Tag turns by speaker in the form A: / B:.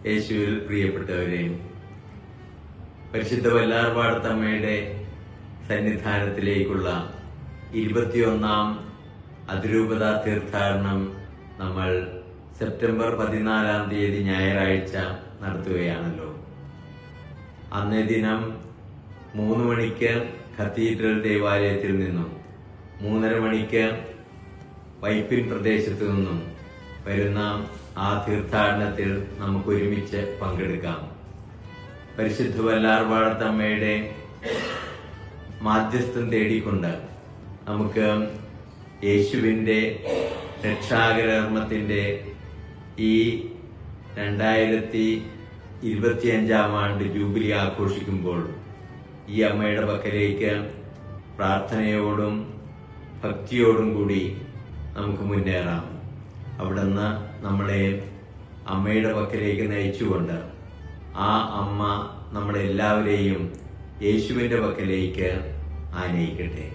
A: യേശുവിൽ പ്രിയപ്പെട്ടവരെ, പരിശുദ്ധ വല്ലാർപാടത്തമ്മയുടെ സന്നിധാനത്തിലേക്കുള്ള 21ാം അതിരൂപത തീർത്ഥാടനം നമ്മൾ സെപ്റ്റംബർ 14-ാം തീയതി ഞായറാഴ്ച നടത്തുകയാണല്ലോ. അന്നേ ദിനം 3 മണിക്ക് കത്തീഡ്രൽ ദേവാലയത്തിൽ നിന്നും 3:30 മണിക്ക് വൈപ്പിൻ പ്രദേശത്തു നിന്നും വരുന്ന ആ തീർത്ഥാടനത്തിൽ നമുക്ക് ഒരുമിച്ച് പങ്കെടുക്കാം. പരിശുദ്ധ വല്ലാർപാടത്തമ്മയുടെ മാധ്യസ്ഥം തേടിക്കൊണ്ട് നമുക്ക് യേശുവിന്റെ രക്ഷാകരകർമ്മത്തിന്റെ ഈ 2025-ാം ആണ്ട് ജൂബിലി ആഘോഷിക്കുമ്പോൾ ഈ അമ്മയുടെ പക്കലേക്ക് പ്രാർത്ഥനയോടും ഭക്തിയോടും കൂടി നമുക്ക് മുന്നേറാം. അവിടുന്ന് നമ്മളെ അമ്മയുടെ പക്കലേക്ക് നയിച്ചുകൊണ്ട് ആ അമ്മ നമ്മളെല്ലാവരെയും യേശുവിന്റെ പക്കലേക്ക് ആനയിക്കട്ടെ.